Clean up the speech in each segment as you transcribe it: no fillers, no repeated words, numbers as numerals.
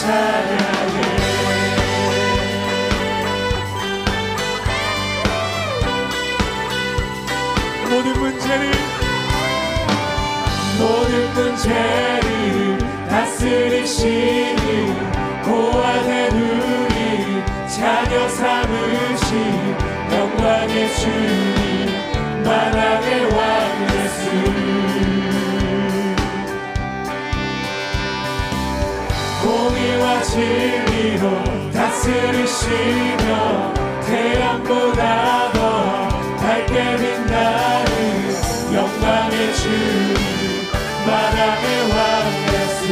찬양해. 모든 문제를 다스리시는 고아된 우리 자녀 삼으신 영광의 주님 만왕의 왕 예수. 공의와 진리로 다스리시며 태양보다 더 밝게 빛나는 영광의 주님 만왕의 왕 예수.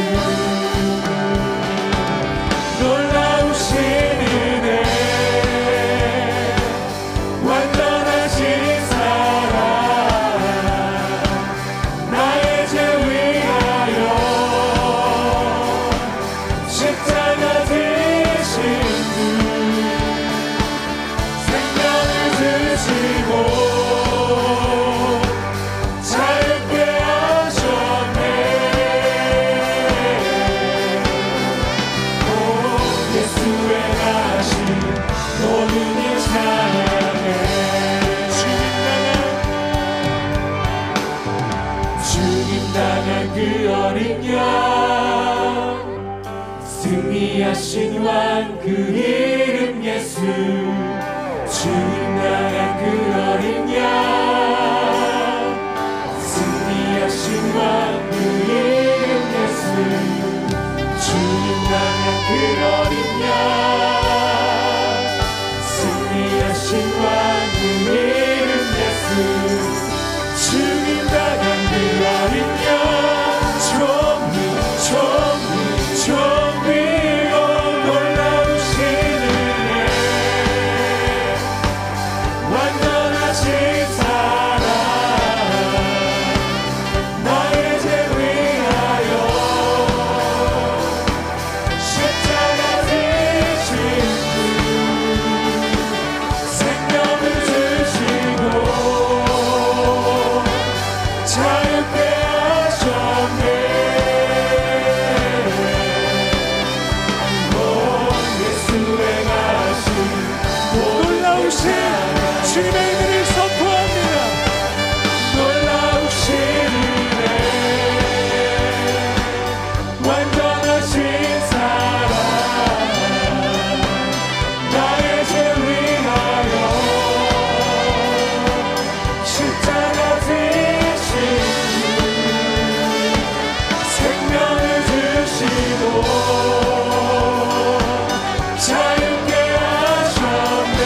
놀라우신 은혜 완전하신 사랑 나의 죄 위하여 십자가 지신 분 생명을 주시고 그 어린 양 승리하신 왕 그 이름 예수. 주님 나간 그 어린 양 승리하신 왕 그 이름 예수. 주님 나간 그 어린 양 승리하신 왕 그 이름 예수. 주님 나간 그 어린 양 정의로 놀라우신 은혜 완전하신 사랑 나의 죄 위하여 십자가 지신 분 생명을 주시고 자유케 하셨네. 주님의 은혜를 선포합니다. 놀라우신 은혜 완전하신 사랑 나의 죄 위하여 십자가 지신 생명을 주시고 자유케 하셨네.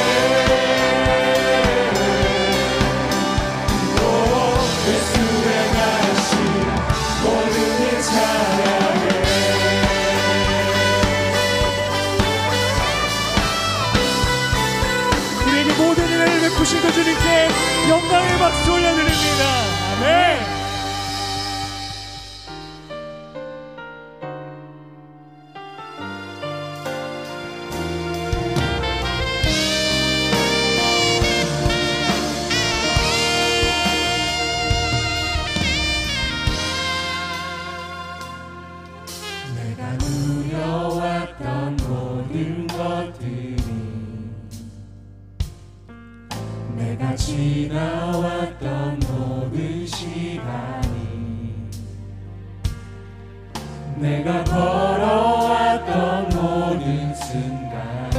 우리에게 모든 은혜를 베푸신 그 주님께 영광의 박수 올려드립니다. 아멘. 누려왔던 모든 것들이 내가 지나왔던 모든 시간이 내가 걸어왔던 모든 순간이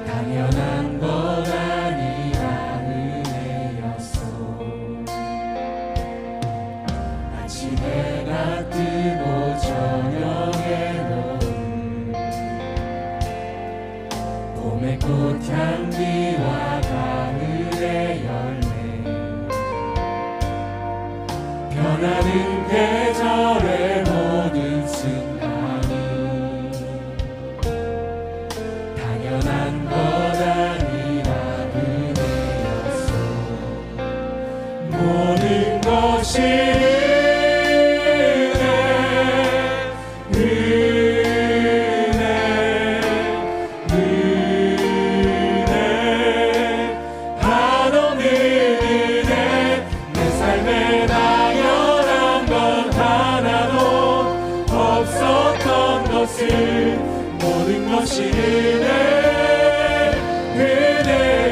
당연한 것 아니라 은혜였어. 아침에 뜨고 저녁에 노을 봄의 꽃향기와 가을의 열매 변하는 계절의 모든 순간이 당연한 것 아니라 은혜였어. 모든 것이 내 삶에 당연한 건 하나도 것은 모든 것이 은혜였소.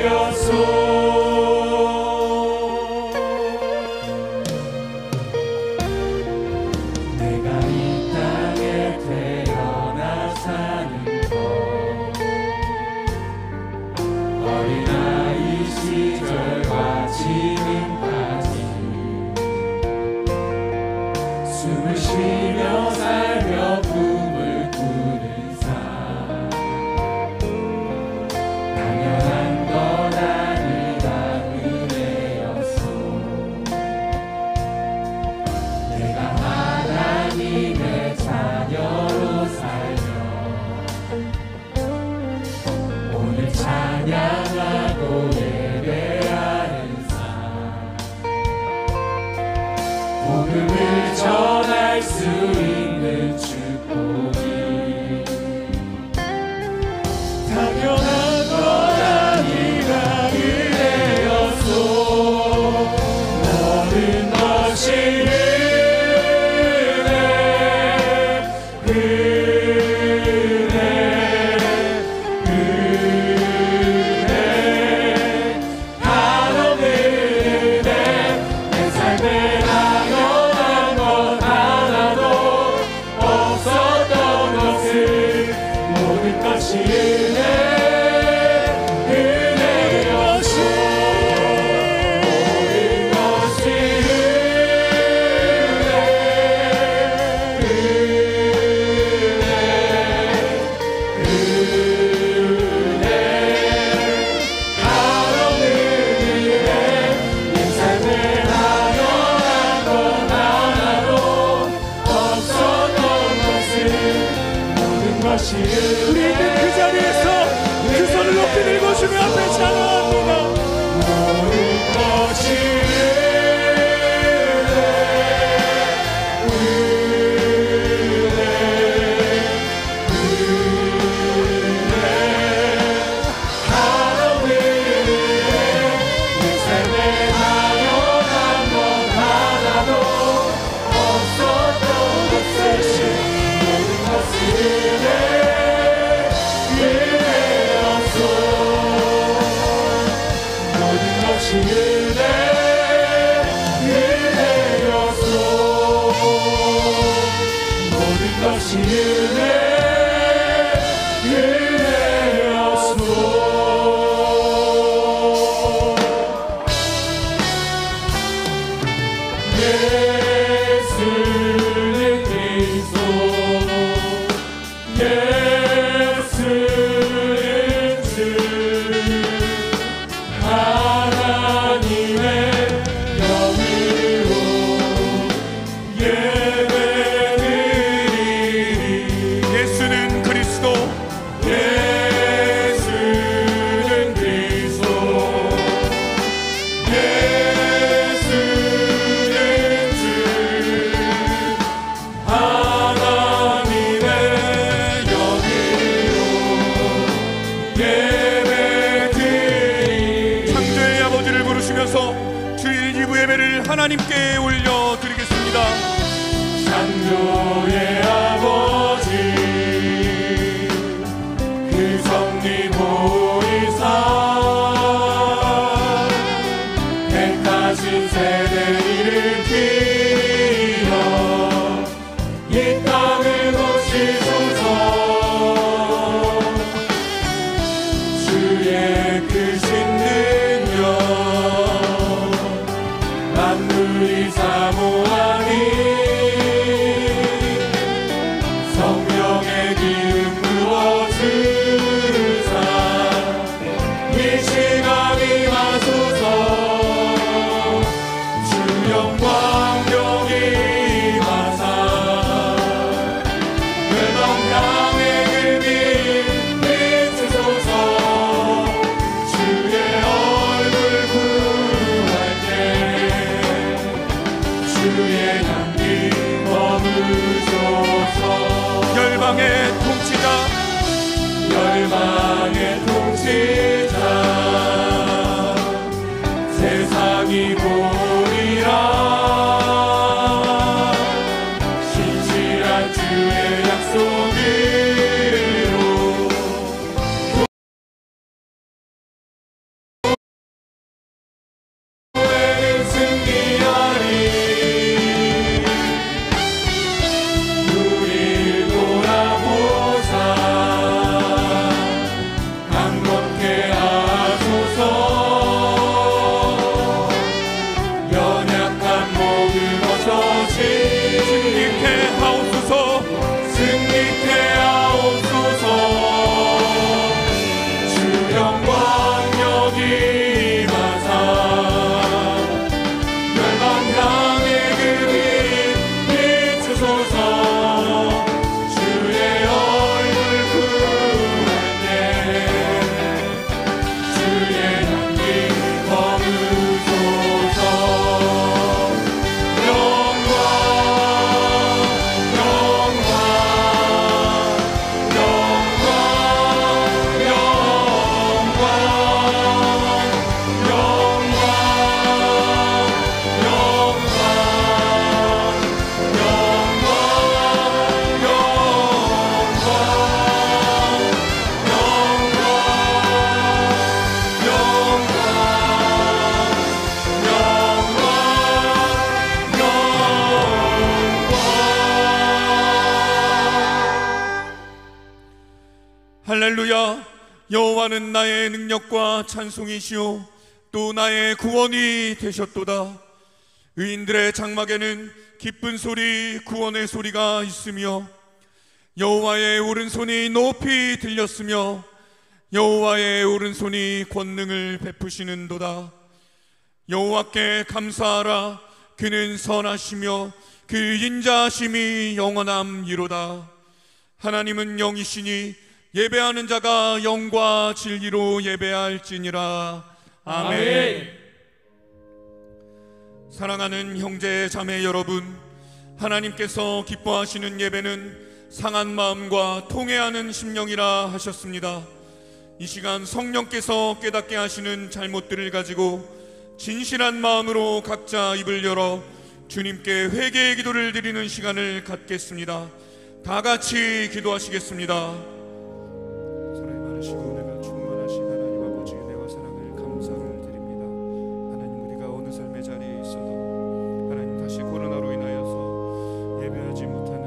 숨을 쉬며 살며 꿈을 꾸는 삶, 당연한 건 아니라 은혜였소. 내가 하나님의 자녀로 살며 오늘 찬양하고 예배하는 삶, 복음을 전할 수 있는 축복이 당연한 건 아니라 은혜였소. 모든 것이 우리 있는 그 자리에서 그 손을 높이 들고 주님 앞에 찬양합니다. 모든 것이 주일 2부 예배를 하나님께 올려드리겠습니다. 창조의 아버지 그 섭리 보이사 택하신 세대를 일으키며 이 땅을 고치소서. 주의 크신 능력 만물이 사모하니 성령의 기름 부어주사 이 시간 임하소서. 주 영광 경이 임하사 멸망 향해 금이 비추소서. 주의 얼굴 구할 때 주의 향기 머무소서. 열방의 통치자 세상이 보리라. 신실한 주의 약속을 할렐루야. 여호와는 나의 능력과 찬송이시요 또 나의 구원이 되셨도다. 의인들의 장막에는 기쁜 소리 구원의 소리가 있으며 여호와의 오른손이 높이 들렸으며 여호와의 오른손이 권능을 베푸시는도다. 여호와께 감사하라. 그는 선하시며 그 인자하심이 영원함이로다. 하나님은 영이시니 예배하는 자가 영과 진리로 예배할지니라. 아멘. 사랑하는 형제 자매 여러분, 하나님께서 기뻐하시는 예배는 상한 마음과 통회하는 심령이라 하셨습니다. 이 시간 성령께서 깨닫게 하시는 잘못들을 가지고 진실한 마음으로 각자 입을 열어 주님께 회개의 기도를 드리는 시간을 갖겠습니다. 다 같이 기도하시겠습니다. 사랑이 많으시고 은혜가 충만하신 하나님 아버지, 은혜와 사랑을 감사를 드립니다. 하나님, 우리가 어느 삶의 자리에 있어도 하나님 다시 코로나로 인하여서 예배하지 못하는,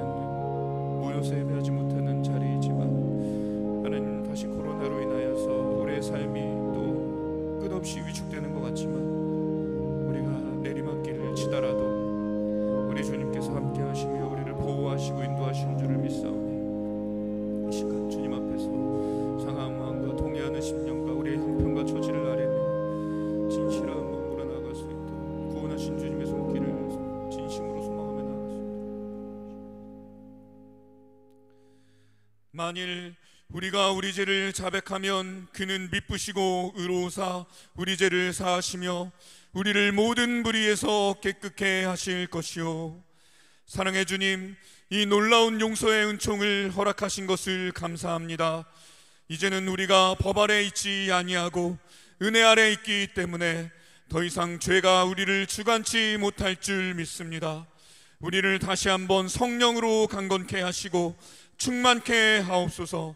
모여서 예배하지 못하는 자리이지만 하나님, 다시 코로나로 인하여서 우리의 삶이 또 끝없이 위축되는 것 같지만 우리가 내리막길을 치더라도 우리 주님께서 함께 하시며 우리를 보호하시고 인도하시는 줄을 믿사오니 이 시간 주님 앞에서 상한 마음과 동의하는 심령과 우리의 형편과 처지를 아뢰며 진실한 마음으로 나아갈 수 있도록 구원하신 주님의 손길을 진심으로 소망하며 나아갔습니다. 만일 우리가 우리 죄를 자백하면 그는 미쁘시고 의로우사 우리 죄를 사하시며 우리를 모든 불의에서 깨끗게 하실 것이요. 사랑의 주님, 이 놀라운 용서의 은총을 허락하신 것을 감사합니다. 이제는 우리가 법 아래 있지 아니하고 은혜 아래 있기 때문에 더 이상 죄가 우리를 주관치 못할 줄 믿습니다. 우리를 다시 한번 성령으로 강건케 하시고 충만케 하옵소서.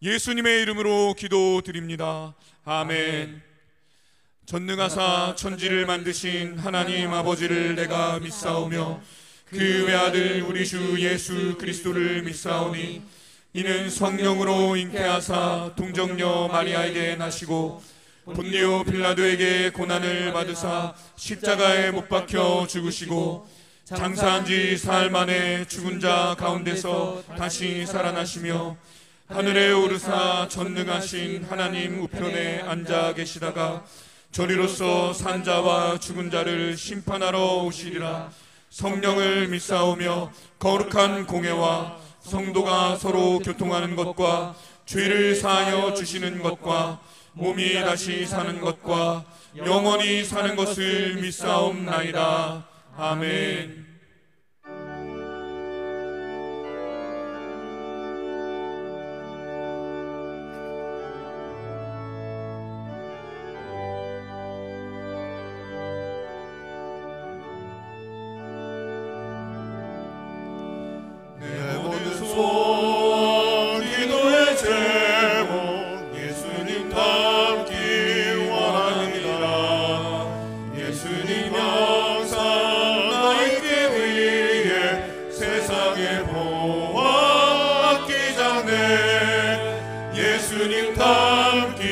예수님의 이름으로 기도드립니다. 아멘. 전능하사 천지를 만드신 하나님 아버지를 내가 믿사오며 그 외아들 우리 주 예수 그리스도를 믿사오니 이는 성령으로 잉태하사 동정녀 마리아에게 나시고 본디오 빌라도에게 고난을 받으사 십자가에 못 박혀 죽으시고 장사한 지 사흘 만에 죽은 자 가운데서 다시 살아나시며 하늘에 오르사 전능하신 하나님 우편에 앉아 계시다가 저리로서 산 자와 죽은 자를 심판하러 오시리라. 성령을 믿사오며 거룩한 공회와 성도가 서로 교통하는 것과 죄를 사하여 주시는 것과 몸이 다시 사는 것과 영원히 사는 것을 믿사옵나이다. 아멘. 기도의 제목 예수님 닮기 원합니다. 예수님 영상 나 있기 위해 세상에 보았기 전에 예수님 닮기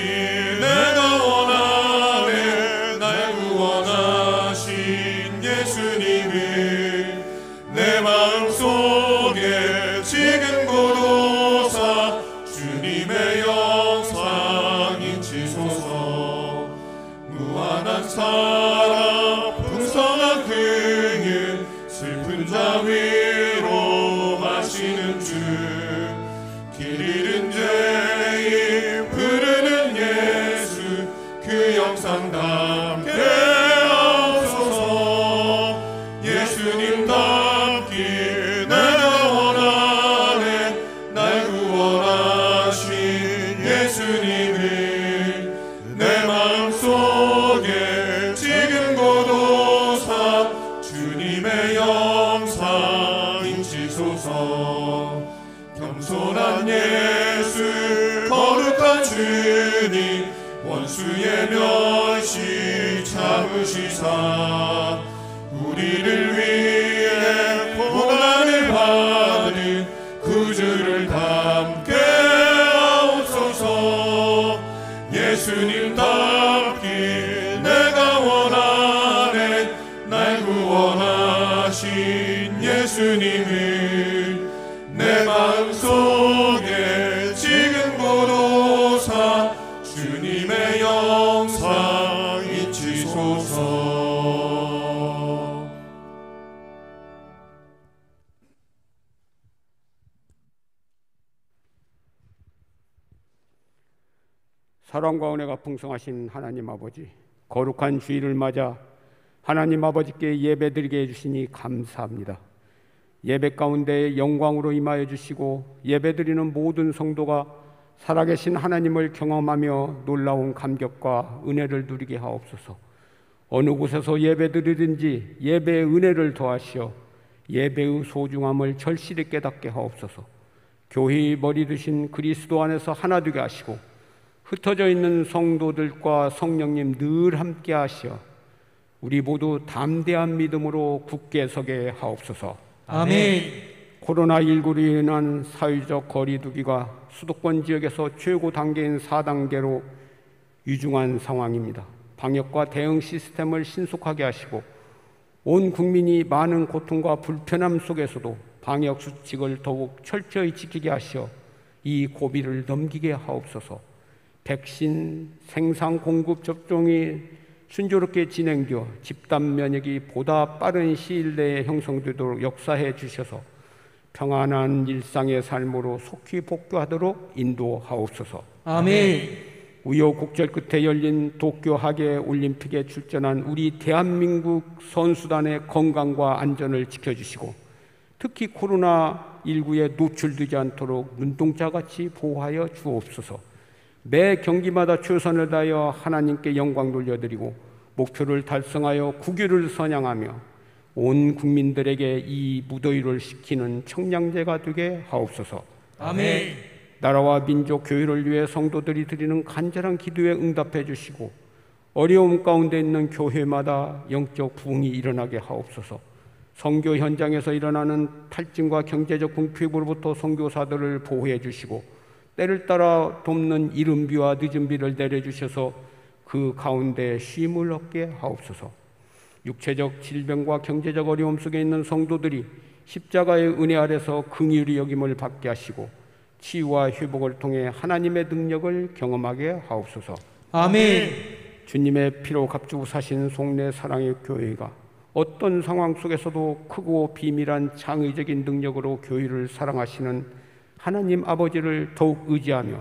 내가 원하네. 날 구원하신 예수님을 내 마음속에 지금 고도사 주님의 영상 인치소서. 무한한 사랑 풍성한 긍휼 슬픈 자 위로 마시는 주. 길 잃은 죄인 부르는 예수 그 영상 담게 하옵소서. 예수님 닮기 내가 원하네. 날 구원하신 예수님을 내 마음속에 지금 고도사 주님의 영상 인치소서. 겸손한 예수 거룩한 주님 원수의 멸시 참으시사 우리를 위해 고난을 받은 구주를 담게 하옵소서. 예수님을 내 마음속에 지금 보도사 주님의 영상 잊히소서. 사랑과 은혜가 풍성하신 하나님 아버지, 거룩한 주일을 맞아 하나님 아버지께 예배드리게 해주시니 감사합니다. 예배 가운데 영광으로 임하여 주시고 예배드리는 모든 성도가 살아계신 하나님을 경험하며 놀라운 감격과 은혜를 누리게 하옵소서. 어느 곳에서 예배드리든지 예배의 은혜를 더하시어 예배의 소중함을 절실히 깨닫게 하옵소서. 교회의 머리 되신 그리스도 안에서 하나 되게 하시고 흩어져 있는 성도들과 성령님 늘 함께 하시어 우리 모두 담대한 믿음으로 굳게 서게 하옵소서. 아멘. 코로나19로 인한 사회적 거리두기가 수도권 지역에서 최고 단계인 4단계로 위중한 상황입니다. 방역과 대응 시스템을 신속하게 하시고 온 국민이 많은 고통과 불편함 속에서도 방역 수칙을 더욱 철저히 지키게 하시어 이 고비를 넘기게 하옵소서. 백신 생산 공급 접종이 순조롭게 진행되어 집단 면역이 보다 빠른 시일 내에 형성되도록 역사해 주셔서 평안한 일상의 삶으로 속히 복귀하도록 인도하옵소서. 아멘. 우여곡절 끝에 열린 도쿄 하계 올림픽에 출전한 우리 대한민국 선수단의 건강과 안전을 지켜주시고 특히 코로나19에 노출되지 않도록 눈동자같이 보호하여 주옵소서. 매 경기마다 최선을 다하여 하나님께 영광 돌려드리고 목표를 달성하여 국유를 선양하며 온 국민들에게 이 무더위를 식히는 청량제가 되게 하옵소서. 아멘. 나라와 민족 교회를 위해 성도들이 드리는 간절한 기도에 응답해 주시고 어려움 가운데 있는 교회마다 영적 부흥이 일어나게 하옵소서. 선교 현장에서 일어나는 탈진과 경제적 궁핍으로부터 선교사들을 보호해 주시고 때를 따라 돕는 이른비와 늦은비를 내려주셔서 그 가운데 쉼을 얻게 하옵소서. 육체적 질병과 경제적 어려움 속에 있는 성도들이 십자가의 은혜 아래서 긍휼히 여김을 받게 하시고 치유와 회복을 통해 하나님의 능력을 경험하게 하옵소서. 아멘. 주님의 피로 값주고 사신 속내 사랑의 교회가 어떤 상황 속에서도 크고 비밀한 창의적인 능력으로 교회를 사랑하시는 하나님 아버지를 더욱 의지하며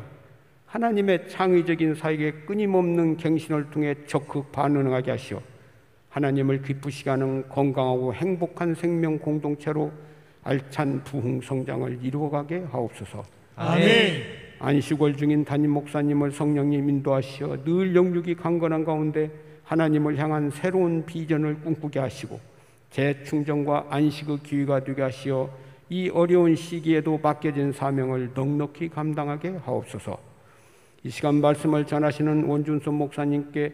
하나님의 창의적인 사역에 끊임없는 갱신을 통해 적극 반응하게 하시어 하나님을 기쁘시게 하는 건강하고 행복한 생명 공동체로 알찬 부흥 성장을 이루어가게 하옵소서. 아멘. 안식월 중인 담임 목사님을 성령님 인도하시어 늘 영육이 강건한 가운데 하나님을 향한 새로운 비전을 꿈꾸게 하시고 재충전과 안식의 기회가 되게 하시어 이 어려운 시기에도 맡겨진 사명을 넉넉히 감당하게 하옵소서. 이 시간 말씀을 전하시는 원준선 목사님께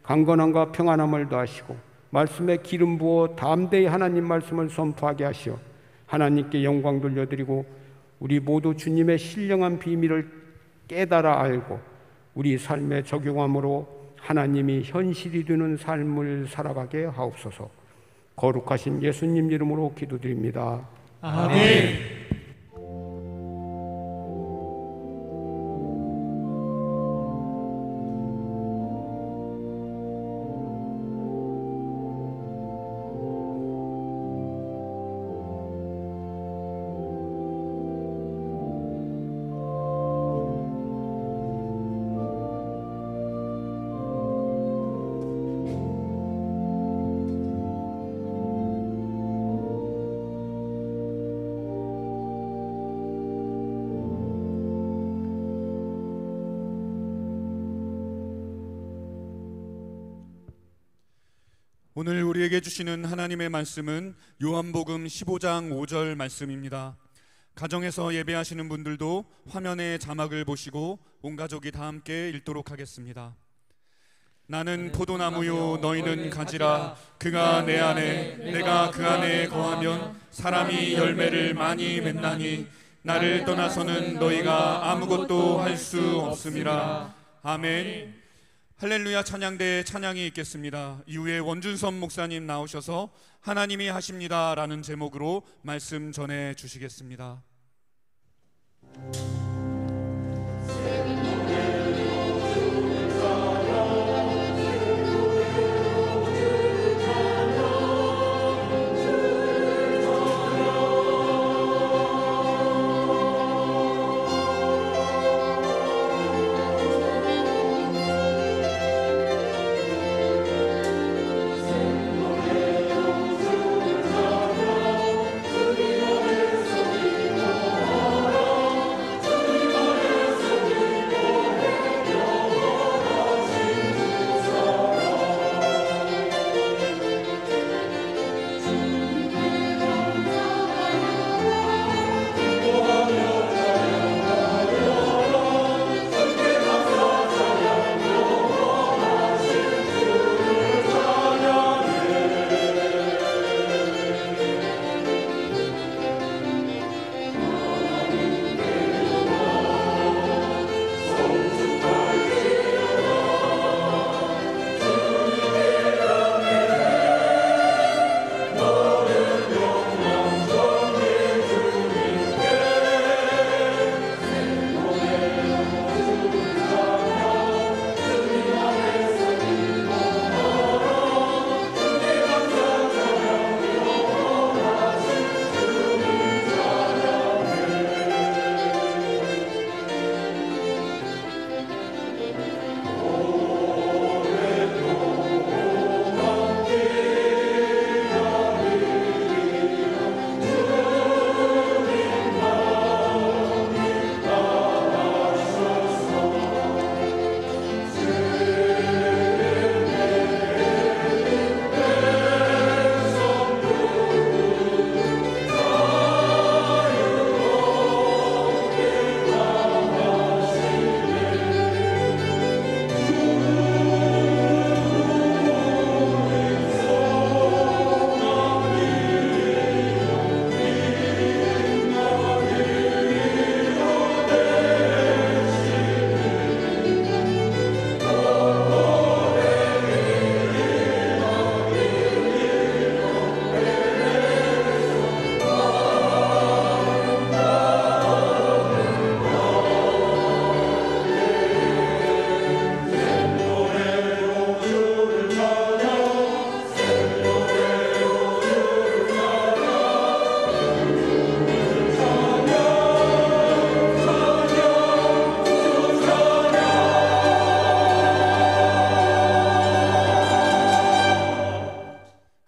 강건함과 평안함을 더하시고 말씀에 기름 부어 담대히 하나님 말씀을 선포하게 하시어 하나님께 영광 돌려드리고 우리 모두 주님의 신령한 비밀을 깨달아 알고 우리 삶에 적용함으로 하나님이 현실이 되는 삶을 살아가게 하옵소서. 거룩하신 예수님 이름으로 기도드립니다. 아멘. 오늘 우리에게 주시는 하나님의 말씀은 요한복음 15장 5절 말씀입니다. 가정에서 예배하시는 분들도 화면에 자막을 보시고 온 가족이 다 함께 읽도록 하겠습니다. 나는 포도나무요 너희는 가지라. 그가 내 안에 내가 그 안에 거하면 사람이 열매를 많이 맺나니 나를 떠나서는 너희가 아무것도 할 수 없음이라. 아멘. 할렐루야 찬양대에 찬양이 있겠습니다. 이후에 원준선 목사님 나오셔서 하나님이 하십니다 라는 제목으로 말씀 전해 주시겠습니다.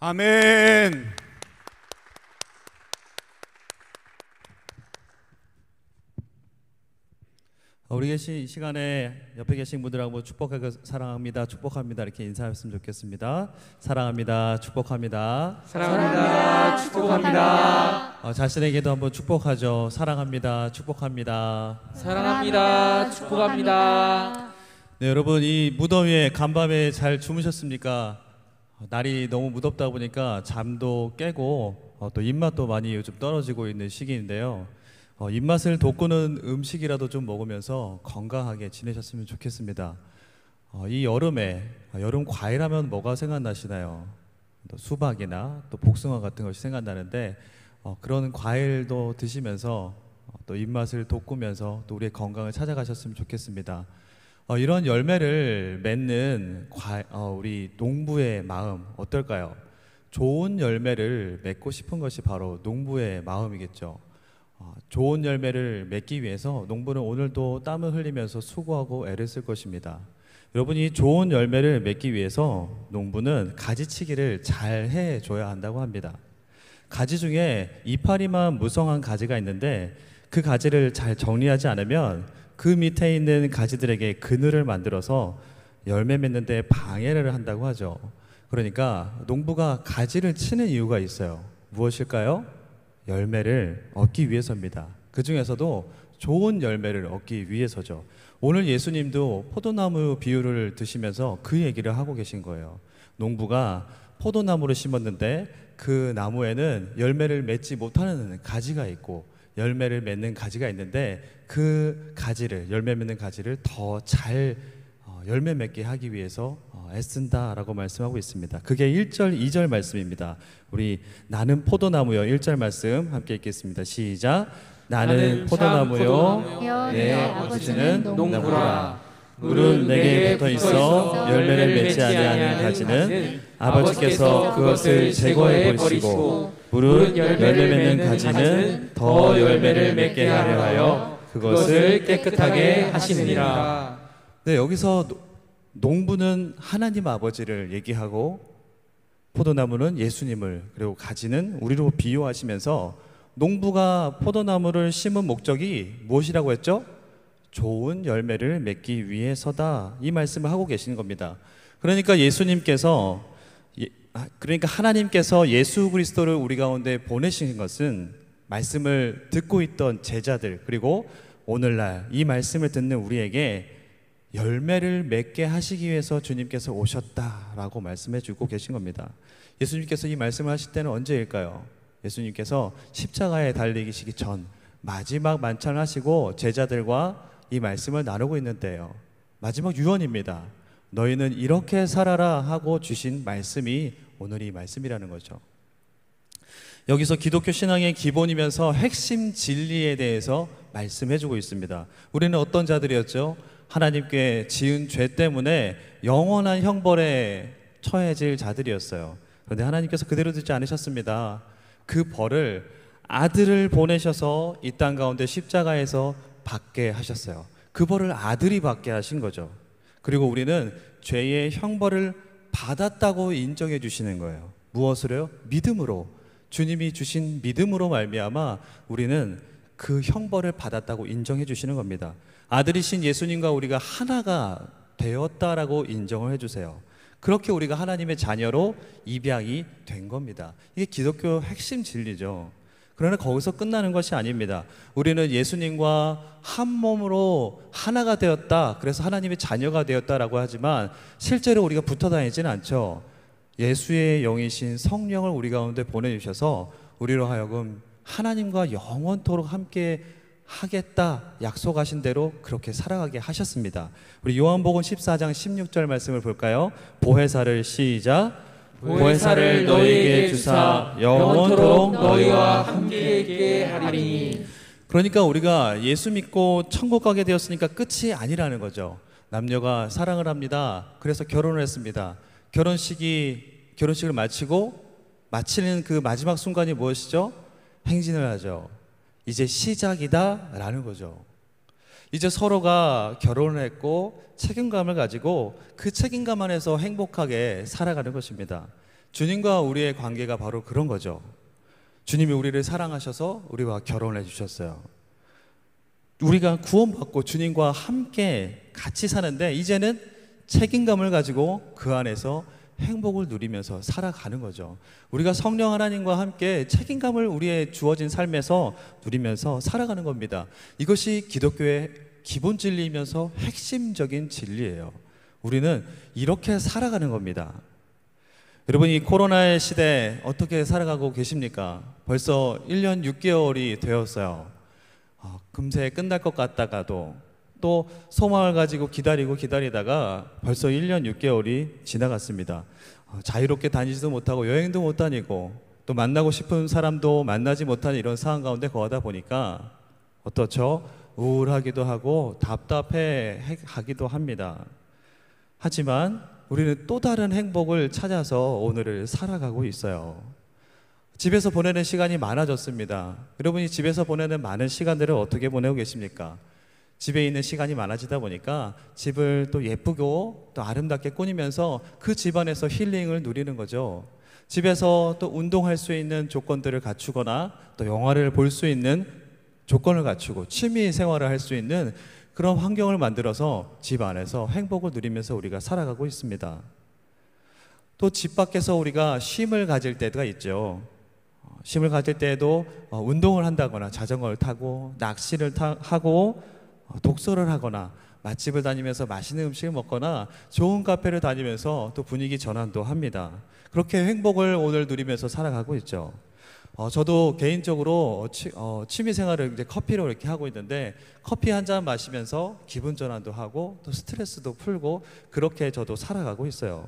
아멘. 우리 계신 시간에 옆에 계신 분들하고 축복하고 사랑합니다, 축복합니다 이렇게 인사했으면 좋겠습니다. 사랑합니다, 축복합니다. 사랑합니다. 축복합니다. 자신에게도 한번 축복하죠. 사랑합니다, 축복합니다. 사랑합니다. 축복합니다. 네, 여러분 이 무더위에 간밤에 잘 주무셨습니까? 날이 너무 무덥다 보니까 잠도 깨고 또 입맛도 많이 요즘 떨어지고 있는 시기인데요. 입맛을 돋구는 음식이라도 좀 먹으면서 건강하게 지내셨으면 좋겠습니다. 이 여름에 여름 과일하면 뭐가 생각나시나요? 또 수박이나 또 복숭아 같은 것이 생각나는데 그런 과일도 드시면서 또 입맛을 돋구면서 또 우리의 건강을 찾아가셨으면 좋겠습니다. 이런 열매를 맺는 우리 농부의 마음 어떨까요? 좋은 열매를 맺고 싶은 것이 바로 농부의 마음이겠죠. 좋은 열매를 맺기 위해서 농부는 오늘도 땀을 흘리면서 수고하고 애를 쓸 것입니다. 여러분이 좋은 열매를 맺기 위해서 농부는 가지치기를 잘 해줘야 한다고 합니다. 가지 중에 이파리만 무성한 가지가 있는데 그 가지를 잘 정리하지 않으면 그 밑에 있는 가지들에게 그늘을 만들어서 열매 맺는 데 방해를 한다고 하죠. 그러니까 농부가 가지를 치는 이유가 있어요. 무엇일까요? 열매를 얻기 위해서입니다. 그 중에서도 좋은 열매를 얻기 위해서죠. 오늘 예수님도 포도나무 비유를 드시면서 그 얘기를 하고 계신 거예요. 농부가 포도나무를 심었는데 그 나무에는 열매를 맺지 못하는 가지가 있고 열매를 맺는 가지가 있는데 그 가지를, 열매 맺는 가지를 더 잘 열매 맺게 하기 위해서 애쓴다라고 말씀하고 있습니다. 그게 1절, 2절 말씀입니다. 우리 나는 포도나무요 1절 말씀 함께 읽겠습니다. 시작. 나는 포도나무요 내 아버지는 농부라. 물은 내게 붙어 있어 열매를 맺지 아니하는 가지는 아버지께서 그것을 제거해 버리시고 물은 열매 맺는 가지는 더 열매를 맺게 하려 하여 그것을 깨끗하게 하시느니라. 네, 여기서 농부는 하나님 아버지를 얘기하고 포도나무는 예수님을, 그리고 가지는 우리로 비유하시면서 농부가 포도나무를 심은 목적이 무엇이라고 했죠? 좋은 열매를 맺기 위해서다, 이 말씀을 하고 계시는 겁니다. 그러니까 하나님께서 예수 그리스도를 우리 가운데 보내신 것은 말씀을 듣고 있던 제자들, 그리고 오늘날 이 말씀을 듣는 우리에게 열매를 맺게 하시기 위해서 주님께서 오셨다라고 말씀해 주고 계신 겁니다. 예수님께서 이 말씀을 하실 때는 언제일까요? 예수님께서 십자가에 달리시기 전 마지막 만찬을 하시고 제자들과 이 말씀을 나누고 있는 때예요. 마지막 유언입니다. 너희는 이렇게 살아라 하고 주신 말씀이 오늘 이 말씀이라는 거죠. 여기서 기독교 신앙의 기본이면서 핵심 진리에 대해서 말씀해주고 있습니다. 우리는 어떤 자들이었죠? 하나님께 지은 죄 때문에 영원한 형벌에 처해질 자들이었어요. 그런데 하나님께서 그대로 두지 않으셨습니다. 그 벌을 아들을 보내셔서 이 땅 가운데 십자가에서 받게 하셨어요. 그 벌을 아들이 받게 하신 거죠. 그리고 우리는 죄의 형벌을 받았다고 인정해 주시는 거예요. 무엇으로요? 믿음으로. 주님이 주신 믿음으로 말미암아 우리는 그 형벌을 받았다고 인정해 주시는 겁니다. 아들이신 예수님과 우리가 하나가 되었다라고 인정을 해주세요. 그렇게 우리가 하나님의 자녀로 입양이 된 겁니다. 이게 기독교 핵심 진리죠. 그러나 거기서 끝나는 것이 아닙니다. 우리는 예수님과 한 몸으로 하나가 되었다, 그래서 하나님의 자녀가 되었다라고 하지만 실제로 우리가 붙어 다니지는 않죠. 예수의 영이신 성령을 우리 가운데 보내주셔서 우리로 하여금 하나님과 영원토록 함께 하겠다 약속하신 대로 그렇게 살아가게 하셨습니다. 우리 요한복음 14장 16절 말씀을 볼까요? 보혜사를 시작. 보혜사를 너희에게 주사 영원토록 너희와 함께 있게 하리니. 그러니까 우리가 예수 믿고 천국 가게 되었으니까 끝이 아니라는 거죠. 남녀가 사랑을 합니다. 그래서 결혼을 했습니다. 결혼식을 마치는 그 마지막 순간이 무엇이죠? 행진을 하죠. 이제 시작이다 라는 거죠. 이제 서로가 결혼을 했고 책임감을 가지고 그 책임감 안에서 행복하게 살아가는 것입니다. 주님과 우리의 관계가 바로 그런 거죠. 주님이 우리를 사랑하셔서 우리와 결혼을 해주셨어요. 우리가 구원받고 주님과 함께 같이 사는데 이제는 책임감을 가지고 그 안에서 행복을 누리면서 살아가는 거죠. 우리가 성령 하나님과 함께 책임감을 우리의 주어진 삶에서 누리면서 살아가는 겁니다. 이것이 기독교의 기본 진리이면서 핵심적인 진리예요. 우리는 이렇게 살아가는 겁니다. 여러분, 이 코로나의 시대 어떻게 살아가고 계십니까? 벌써 1년 6개월이 되었어요. 금세 끝날 것 같다가도 또 소망을 가지고 기다리다가 벌써 1년 6개월이 지나갔습니다. 자유롭게 다니지도 못하고 여행도 못 다니고 또 만나고 싶은 사람도 만나지 못하는 이런 상황 가운데 거하다 보니까 어떻죠? 우울하기도 하고 답답해하기도 합니다. 하지만 우리는 또 다른 행복을 찾아서 오늘을 살아가고 있어요. 집에서 보내는 시간이 많아졌습니다. 여러분이 집에서 보내는 많은 시간들을 어떻게 보내고 계십니까? 집에 있는 시간이 많아지다 보니까 집을 또 예쁘고 또 아름답게 꾸미면서 그 집안에서 힐링을 누리는 거죠. 집에서 또 운동할 수 있는 조건들을 갖추거나 또 영화를 볼 수 있는 조건을 갖추고 취미 생활을 할 수 있는 그런 환경을 만들어서 집 안에서 행복을 누리면서 우리가 살아가고 있습니다. 또 집 밖에서 우리가 쉼을 가질 때가 있죠. 쉼을 가질 때에도 운동을 한다거나 자전거를 타고 낚시를 하고 독서를 하거나 맛집을 다니면서 맛있는 음식을 먹거나 좋은 카페를 다니면서 또 분위기 전환도 합니다. 그렇게 행복을 오늘 누리면서 살아가고 있죠. 저도 개인적으로 취미 생활을 이제 커피로 이렇게 하고 있는데 커피 한 잔 마시면서 기분 전환도 하고 또 스트레스도 풀고 그렇게 저도 살아가고 있어요.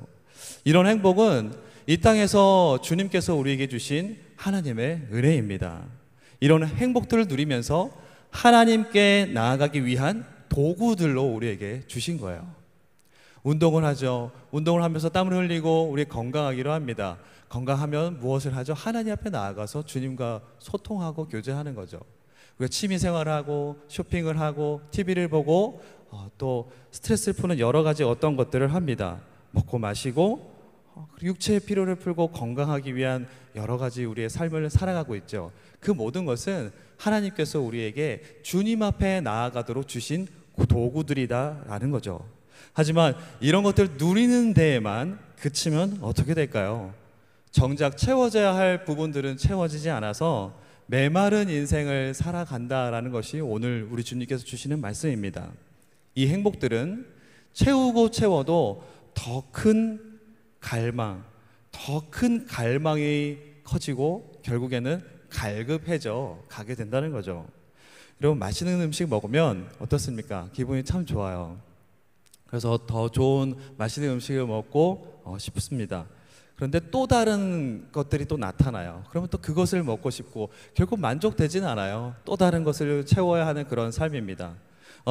이런 행복은 이 땅에서 주님께서 우리에게 주신 하나님의 은혜입니다. 이런 행복들을 누리면서 하나님께 나아가기 위한 도구들로 우리에게 주신 거예요. 운동을 하죠. 운동을 하면서 땀을 흘리고 우리 건강하기로 합니다. 건강하면 무엇을 하죠? 하나님 앞에 나아가서 주님과 소통하고 교제하는 거죠. 우리가 취미 생활을 하고 쇼핑을 하고 TV를 보고 또 스트레스를 푸는 여러 가지 어떤 것들을 합니다. 먹고 마시고 육체의 피로를 풀고 건강하기 위한 여러 가지 우리의 삶을 살아가고 있죠. 그 모든 것은 하나님께서 우리에게 주님 앞에 나아가도록 주신 도구들이다라는 거죠. 하지만 이런 것들 누리는 데에만 그치면 어떻게 될까요? 정작 채워져야 할 부분들은 채워지지 않아서 메마른 인생을 살아간다라는 것이 오늘 우리 주님께서 주시는 말씀입니다. 이 행복들은 채우고 채워도 더 큰 갈망, 더 큰 갈망이 커지고 결국에는 갈급해져 가게 된다는 거죠. 여러분, 맛있는 음식 먹으면 어떻습니까? 기분이 참 좋아요. 그래서 더 좋은 맛있는 음식을 먹고 싶습니다. 그런데 또 다른 것들이 또 나타나요. 그러면 또 그것을 먹고 싶고 결국 만족되지는 않아요. 또 다른 것을 채워야 하는 그런 삶입니다.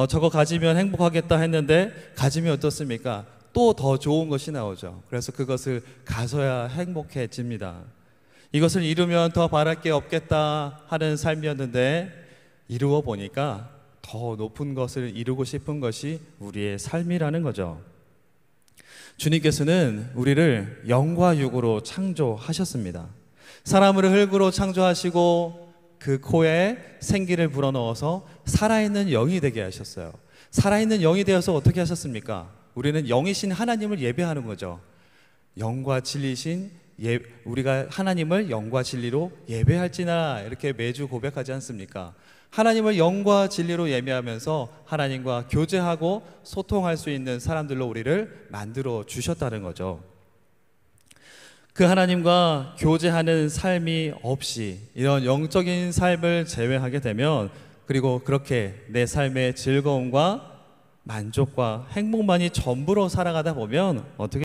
저거 가지면 행복하겠다 했는데 가지면 어떻습니까? 또 더 좋은 것이 나오죠. 그래서 그것을 가져야 행복해집니다. 이것을 이루면 더 바랄 게 없겠다 하는 삶이었는데 이루어 보니까 더 높은 것을 이루고 싶은 것이 우리의 삶이라는 거죠. 주님께서는 우리를 영과 육으로 창조하셨습니다. 사람을 흙으로 창조하시고 그 코에 생기를 불어넣어서 살아있는 영이 되게 하셨어요. 살아있는 영이 되어서 어떻게 하셨습니까? 우리는 영이신 하나님을 예배하는 거죠. 영과 진리신 우리가 하나님을 영과 진리로 예배할지나 이렇게 매주 고백하지 않습니까? 하나님을 영과 진리로 예배하면서 하나님과 교제하고 소통할 수 있는 사람들로 우리를 만들어 주셨다는 거죠. 그 하나님과 교제하는 삶이 없이 이런 영적인 삶을 제외하게 되면, 그리고 그렇게 내 삶의 즐거움과 만족과 행복만이 전부로 살아가다 보면 어떻게